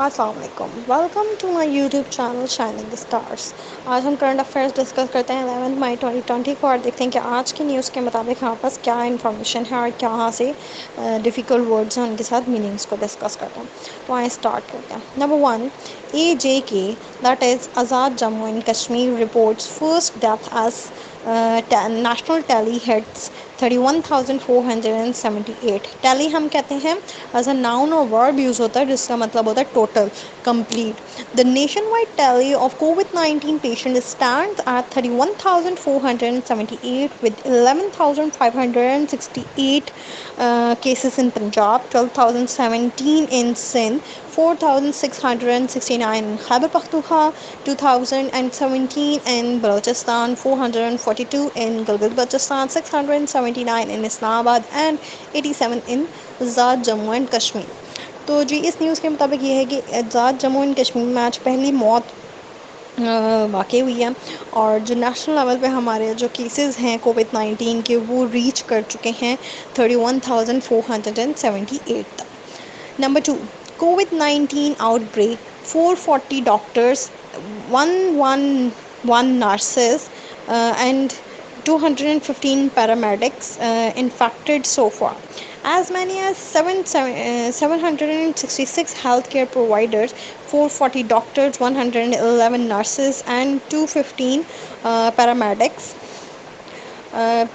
السلام علیکم، welcome to my YouTube channel Shining Stars. آج ہم کرنٹ افیئرس ڈسکس کرتے ہیں 11 مئی 2020 کو، اور دیکھتے ہیں کہ آج کی نیوز کے مطابق ہمارے پاس کیا انفارمیشن ہے اور کہاں سے ڈیفیکلٹ ورڈز ہیں ان کے ساتھ میننگس کو ڈسکس کرتے ہیں۔ تو آئیں اسٹارٹ کرتے ہیں۔ Number 1، AJK that is Azad Jammu and Kashmir reports first death as national tally heads 31,478۔ Tally ہم کہتے ہیں ایز اے ناؤن اور ورب یوز ہوتا ہے جس کا مطلب ہوتا ہے total, complete. The nationwide tally of COVID-19 patient stand at 31,478 with 11,568 cases in Punjab, 12,017 in Sindh, 4,669 in Khyber Pakhtunkhwa, 2,017 in Balochistan, 442 in Gilgit Baltistan, 679 in Islamabad and 87 in Azad Jammu and Kashmir۔ تو جی اس news کے مطابق یہ ہے کہ آزاد Jammu and Kashmir میں آج پہلی موت واقع ہوئی ہے، اور جو نیشنل لیول پہ ہمارے جو کیسز ہیں COVID-19 کے وہ ریچ کر چکے ہیں 31,478 تک۔ Number 2، COVID-19 out break, 440 doctors, 111 nurses and 215 paramedics infected so far. As many as 766 healthcare providers, 440 doctors, 111 nurses and 215 paramedics۔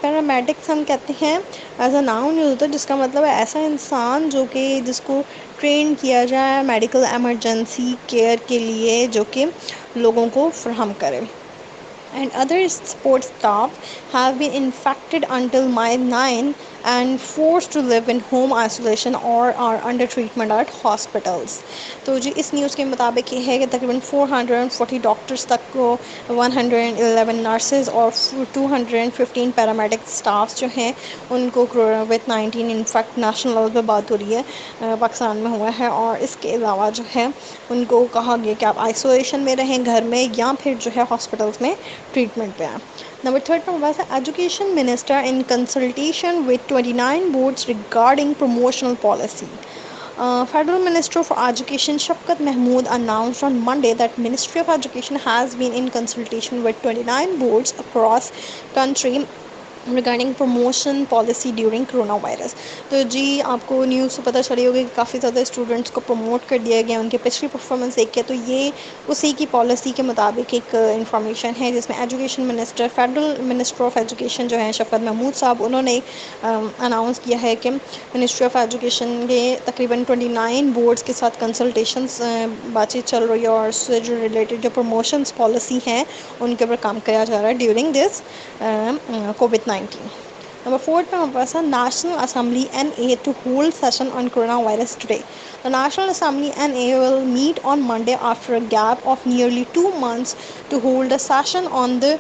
Paramedics ہم کہتے ہیں ایز اے ناؤن یوز ہوتا ہے جس کا مطلب ہے ایسا انسان جو کہ جس کو ٹرین کیا جائے میڈیکل ایمرجنسی کیئر کے لیے، جو کہ لوگوں کو فراہم کرے۔ And other support staff have been infected until May 9 and forced to live in home isolation or are under treatment at hospitals۔ تو جی اس نیوز کے مطابق یہ ہے کہ تقریباً 440 ڈاکٹرس تک کو، 111 نرسز اور 215 پیرامیڈک اسٹافس جو ہیں ان کو COVID-19 انفیکٹ نیشنل لیول پہ بات ہو رہی ہے پاکستان میں ہوا ہے، اور اس کے علاوہ جو ہے ان کو کہا گیا کہ آپ آئسولیشن میں رہیں گھر میں، یا پھر جو ہے ہاسپٹلس میں ٹریٹمنٹ پہ ہیں۔ نمبر 3 پر ہمارے پاس education minister in consultation with 29 boards regarding promotional policy. Federal Minister for Education Shafqat Mahmood announced on Monday that Ministry of Education has been in consultation with 29 boards across country regarding promotion policy during corona virus. تو جی آپ کو news سے پتہ چلی ہوگی کہ کافی زیادہ students کو پروموٹ کر دیا گیا ان کے پچھلی پرفارمنس دیکھ کے، تو یہ اسی کی پالیسی کے مطابق ایک انفارمیشن ہے جس میں education minister, federal minister of education جو ہیں شفقت محمود صاحب، انہوں نے اناؤنس کیا ہے کہ منسٹری آف ایجوکیشن کے تقریباً 29 بورڈز کے ساتھ کنسلٹیشنس بات چیت چل رہی ہے، اور اس سے جو ریلیٹڈ جو پروموشنس پالیسی ہیں ان کے اوپر کام کیا جا رہا ہے ڈیورنگ دس COVID-19۔ Number 4 پہ ہمارے پاس ہے national assembly NA to hold session on coronavirus today. The National Assembly NA will meet on Monday after a gap of nearly 2 months to hold a session on the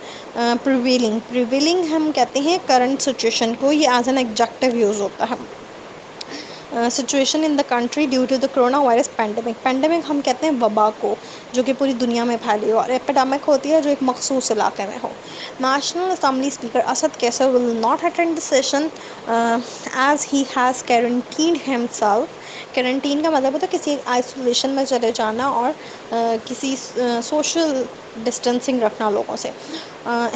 prevailing ہم کہتے ہیں current situation کو، یہ as an ایگجیکٹو use ہوتا ہے، situation in the country due to the corona virus pandemic. Pandemic ہم کہتے ہیں وبا کو، جو کہ پوری دنیا میں پھیلی ہو، اور ایپیڈیمک ہوتی ہے جو ایک مخصوص علاقے میں ہو۔ نیشنل اسمبلی اسپیکر اسد کیسر will not attend the session as he has quarantined himself۔ کرنٹین کا مطلب ہوتا ہے کسی آئسولیشن میں چلے جانا اور کسی سوشل ڈسٹینسنگ رکھنا لوگوں سے،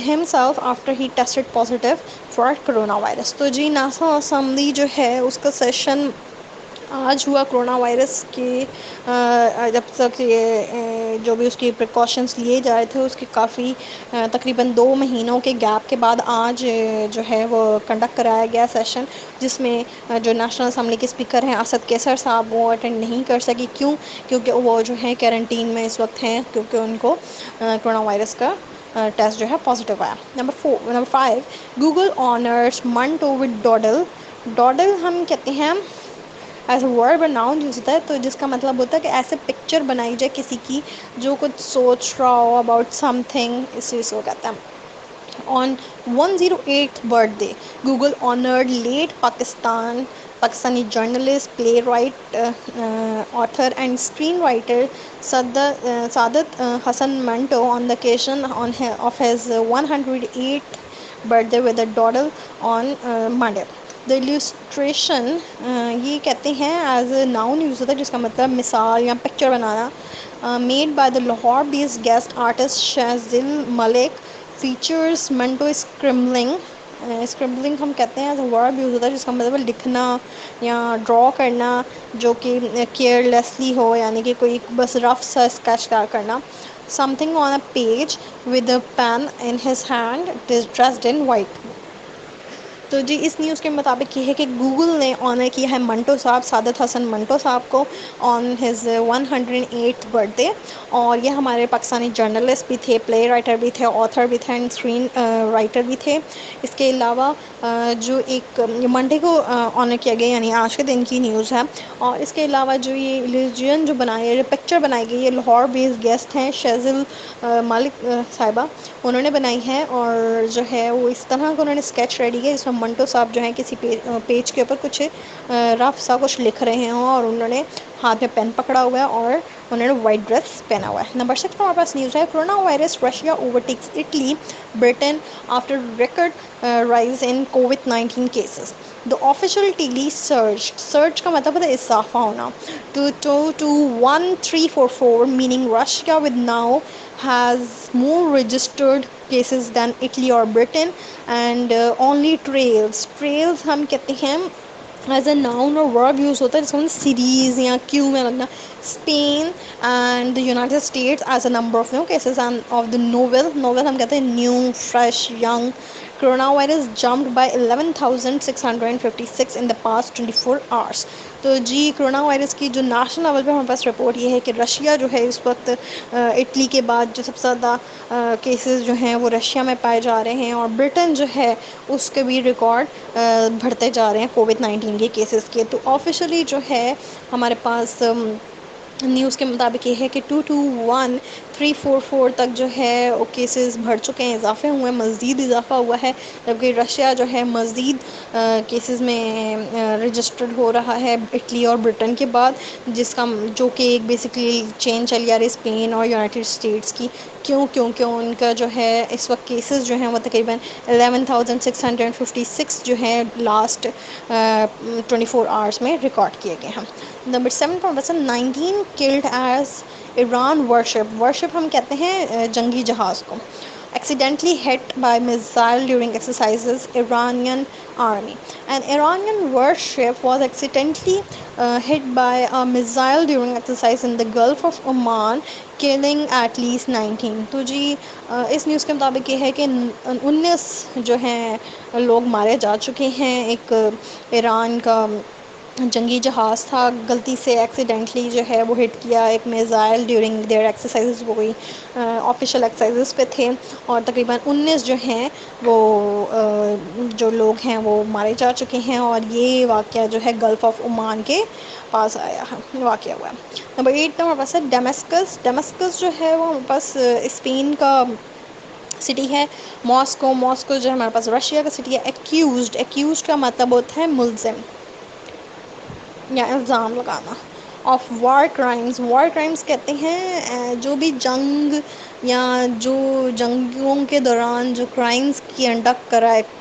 himself after he tested positive for corona virus. تو جی نیشنل اسمبلی جو ہے اس کا سیشن آج ہوا کرونا وائرس کے جب تک یہ جو بھی اس کی پریکاشنس لیے جائے تھے اس کی کافی تقریباً 2 مہینوں کے گیپ کے بعد آج جو ہے وہ کنڈکٹ کرایا گیا سیشن، جس میں جو نیشنل اسمبلی کے اسپیکر ہیں اسد کیسر صاحب وہ اٹینڈ نہیں کر سکی۔ کیونکہ وہ جو ہیں کوارنٹین میں اس وقت ہیں، کیونکہ ان کو کرونا وائرس کا ٹیسٹ جو ہے پازیٹیو آیا۔ Number 5، Google honours Manto with doodle. Doodle ہم کہتے ہیں ایز اے ورب اور ناؤن یوز ہوتا ہے، تو جس کا مطلب ہوتا ہے کہ ایسے پکچر بنائی جائے کسی کی جو کچھ سوچ رہا ہو اباؤٹ سم تھنگ، اس چیز کو کہتے ہیں۔ On 108th birthday, Google honored late Pakistani journalist, playwright, author and screenwriter Saadat Hasan Manto on the occasion of his 108th birthday with a doodle on Monday۔ دا ایلوسٹریشن یہ کہتے ہیں ایز اے ناؤن یوز ہوتا ہے جس کا مطلب مثال یا پکچر بنانا. Made by the Lahore based guest artist Shahzal Malik features Manto scrambling. Scrambling ہم کہتے ہیں ایز اے ورب یوز ہوتا ہے جس کا مطلب لکھنا یا ڈرا کرنا جو کہ کیئر لیسلی ہو, یعنی کہ کوئی بس رف سا اسکیچ کرنا. Something on a page with a pen in his hand dressed in white. تو جی اس نیوز کے مطابق یہ ہے کہ گوگل نے آنر کیا ہے منٹو صاحب, سعادت حسن منٹو صاحب کو on his 108th birth day. اور یہ ہمارے پاکستانی جرنلسٹ بھی تھے, پلے رائٹر بھی تھے, آتھر بھی تھے اینڈ اسکرین رائٹر بھی تھے. اس کے علاوہ جو ایک منڈے کو آنر کیا گیا یعنی آج کے دن کی نیوز ہے. اور اس کے علاوہ جو یہ لیجین جو بنائی ہے, جو پکچر بنائی گئی, یہ لاہور بیسڈ گیسٹ ہیں شہزل ملک صاحبہ, انہوں نے بنائی ہے. اور جو ہے وہ اس طرح کا انہوں نے اسکیچ ریڈی ہے جس میں منٹو صاحب جو ہیں کسی پیج کے اوپر کچھ رف سا کچھ لکھ رہے ہوں اور انہوں نے ہاتھ میں پین پکڑا ہوا ہے اور انہوں نے وائٹ ڈریس پہنا ہوا ہے. نمبر 6 پر ہمارے پاس نیوز ہے corona virus Russia overtakes Italy Britain after record rise in COVID-19 cases. The official tally search کا مطلب ہے اضافہ ہونا to 1344 meaning Russia with now has more registered cases than Italy or Britain and only trails ہم کہتے ہیں as a noun اور ورب یوز ہوتا ہے جس میں سیریز یا کیو میں لگنا. Spain and the United States as a number of new cases and of the novel ہم کہتے ہیں new fresh young. Corona virus jumped by 11,656 in the past 24 hours. تو جی کرونا وائرس کی جو نیشنل لیول پہ ہمارے پاس رپورٹ یہ ہے کہ رشیا جو ہے اس وقت اٹلی کے بعد جو سب سے زیادہ کیسز جو ہیں وہ رشیا میں پائے جا رہے ہیں, اور برٹن جو ہے اس کے بھی ریکارڈ بڑھتے جا رہے ہیں COVID-19 کے کیسز کے. تو آفیشلی جو ہے ہمارے پاس نیوز کے مطابق یہ ہے کہ 221,344 تک جو ہے وہ کیسز بڑھ چکے ہیں, اضافے ہوئے ہیں, مزید اضافہ ہوا ہے, جبکہ رشیا جو ہے مزید کیسز میں رجسٹرڈ ہو رہا ہے اٹلی اور برٹن کے بعد, جو کہ ایک بیسکلی چین چلی آ رہی ہے اسپین اور یونائٹیڈ اسٹیٹس کی. کیونکہ ان کا جو ہے اس وقت کیسز جو ہیں وہ تقریباً 11,656 جو ہیں لاسٹ 24 hours میں ریکارڈ کیے گئے ہیں. نمبر 7 پر بس 19 killed ایز ایران ورشپ ہم کہتے ہیں جنگی جہاز کو. accidentally hit by missile during exercises Iranian army. An Iranian warship was accidentally hit by a missile during exercise in the Gulf of Oman killing at least 19. تو جی اس news کے مطابق یہ ہے کہ 19 جو ہیں لوگ مارے جا چکے ہیں. ایک ایران کا جنگی جہاز تھا, غلطی سے ایکسیڈنٹلی جو ہے وہ ہٹ کیا ایک میزائل ڈیورنگ دیئر ایکسرسائزز, وہ کوئی آفیشیل ایکسرسائزز پہ تھے, اور تقریباً 19 جو ہیں وہ جو لوگ ہیں وہ مارے جا چکے ہیں. اور یہ واقعہ جو ہے گلف آف عمان کے پاس واقع ہوا ہے. نمبر 8 ہمارے پاس ہے ڈیمسکس جو ہے وہ ہمارے پاس اسپین کا سٹی ہے. ماسکو جو ہے ہمارے پاس رشیا کا سٹی ہے. ایکیوزڈ کا مطلب ہوتا ہے ملزم یا الزام لگانا. آف وار کرائمز کہتے ہیں جو بھی جنگ یا جو جنگوں کے دوران جو کرائمز کی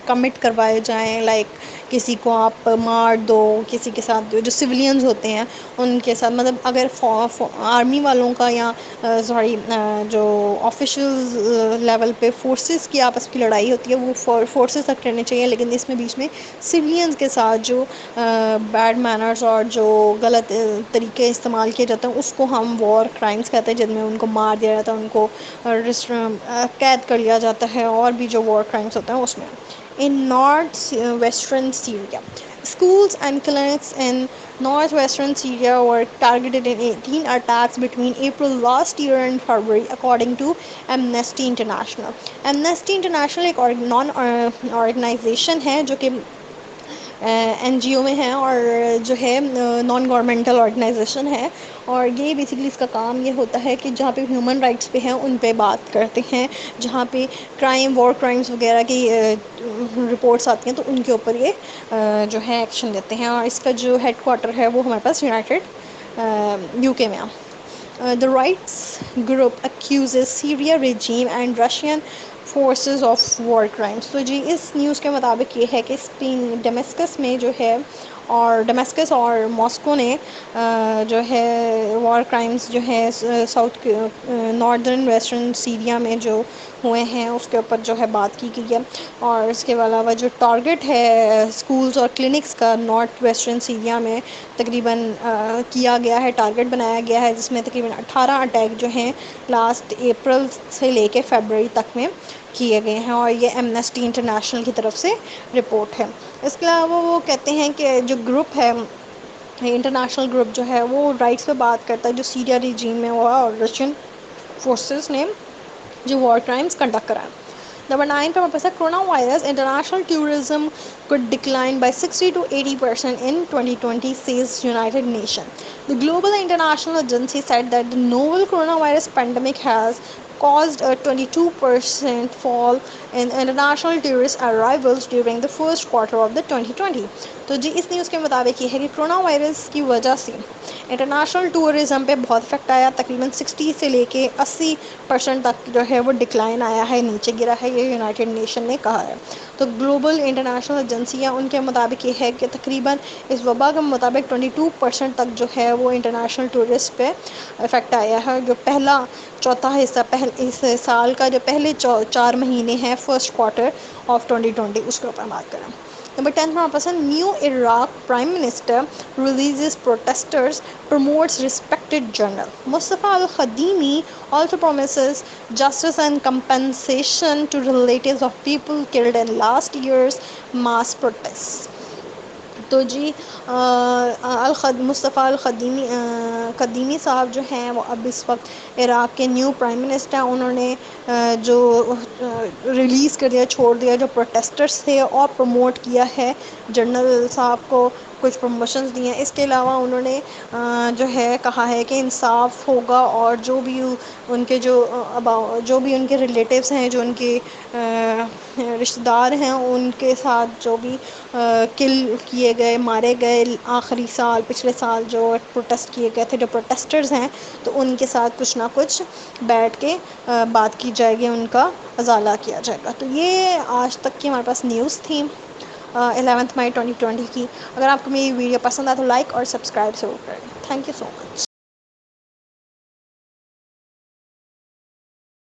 کمٹ کروائے جائیں, لائک کسی کو آپ مار دو, کسی کے ساتھ جو سویلینز ہوتے ہیں ان کے ساتھ, مطلب اگر آرمی والوں کا یا جو آفیشلز لیول پہ فورسز کی آپس کی لڑائی ہوتی ہے وہ فورسز تک رہنے چاہیے, لیکن اس میں بیچ میں سویلینز کے ساتھ جو بیڈ مینرز اور جو غلط طریقے استعمال کیے جاتے ہیں اس کو ہم وار کرائمز کہتے ہیں, جن میں ان کو مار دیا جاتا ہے, ان کو قید کر لیا جاتا ہے, اور بھی جو وار کرائمز ہوتے ہیں اس میں. In north western Syria schools and clinics in northwestern Syria were targeted in 18 attacks between April last year and February, according to Amnesty International. Amnesty International ایک نان آرگنائزیشن ہے جو کہ NGO میں ہے اور جو ہے نان گورنمنٹل آرگنائزیشن ہے, اور یہ بیسیکلی اس کا کام یہ ہوتا ہے کہ جہاں پہ ہیومن رائٹس پہ ہیں ان پہ بات کرتے ہیں, جہاں پہ وار کرائمز وغیرہ کی رپورٹس آتی ہیں تو ان کے اوپر یہ جو ہے ایکشن لیتے ہیں. اور اس کا جو ہیڈ کوارٹر ہے وہ ہمارے پاس UK میں ہے. The rights group accuses Syria regime and Russian forces of war crimes. تو جی اس نیوز کے مطابق یہ ہے کہ اسپین ڈیمسکس میں جو ہے اور ڈیمسکس اور ماسکو نے جو ہے وار کرائمس جو ہے ساؤتھ ناردرن ویسٹرن سیریا میں جو ہوئے ہیں اس کے اوپر جو ہے بات کی گئی ہے. اور اس کے علاوہ جو ٹارگٹ ہے اسکولز اور کلینکس کا نارتھ ویسٹرن سیریا میں تقریباً کیا گیا ہے، ٹارگٹ بنایا گیا ہے، جس میں تقریباً 18 اٹیک جو ہیں لاسٹ اپریل سے لے کے فیبرری تک میں کیے گئے ہیں، اور یہ ایمنسٹی انٹرنیشنل کی طرف سے رپورٹ ہے. اس کے علاوہ وہ کہتے ہیں کہ جو گروپ ہے انٹرنیشنل گروپ جو ہے وہ رائٹس پہ بات کرتا ہے جو سیریا ریجیم میں ہوا اور رشین فورسز نے جو وار کرائمز کنڈکٹ کرائے. نمبر 9 پہ واپس ہے corona virus international tourism could decline by 60 to 80% in 2020, says United Nations. The Global International Agency said that the novel coronavirus pandemic has caused a 22% fall in international tourist arrivals during the first quarter of the 2020. تو جی اس news کے مطابق یہ ہے کہ corona virus کی وجہ سے انٹرنیشنل ٹورزم پہ بہت افیکٹ آیا، تقریباً 60 سے لے کے 80% تک جو ہے وہ ڈکلائن آیا ہے، نیچے گرا ہے، یہ یونائٹڈ نیشن نے کہا ہے. تو گلوبل انٹرنیشنل ایجنسیاں ان کے مطابق یہ ہے کہ تقریباً اس وبا کے مطابق 22% تک جو ہے وہ انٹرنیشنل ٹورسٹ پہ افیکٹ آیا ہے. جو پہلا چوتھا حصہ اس سال کا جو پہلے 4 مہینے ہیں فرسٹ کوارٹر آف 2020 اس کے اوپر بات کریں. نمبر 10 ہمارے پاس ہے new Iraq prime minister releases protesters promotes respected journal. Mustafa al-Khadimi also promises justice and compensation to relatives of people killed in last year's mass protests. تو جی مصطفیٰ القدیمی صاحب جو ہیں وہ اب اس وقت عراق کے نیو پرائم منسٹر ہیں. انہوں نے جو ریلیز کر دیا، چھوڑ دیا جو پروٹیسٹرز تھے، اور پروموٹ کیا ہے جنرل صاحب کو، کچھ پروموشنز دی ہیں. اس کے علاوہ انہوں نے جو ہے کہا ہے کہ انصاف ہوگا، اور جو بھی ان کے جو بھی ان کے ریلیٹیوز ہیں، جو ان کے رشتہ دار ہیں، ان کے ساتھ جو بھی کل کیے گئے، مارے گئے آخری سال پچھلے سال جو پروٹیسٹ کیے گئے تھے، جو پروٹیسٹرز ہیں، تو ان کے ساتھ کچھ نہ کچھ بیٹھ کے بات کی جائے گی، ان کا ازالہ کیا جائے گا. تو یہ آج تک کی ہمارے پاس نیوز تھی 11 مئی 2020 کی. اگر آپ کو میری ویڈیو پسند آئے تو لائک اور سبسکرائب ضرور کریں. Thank you so much.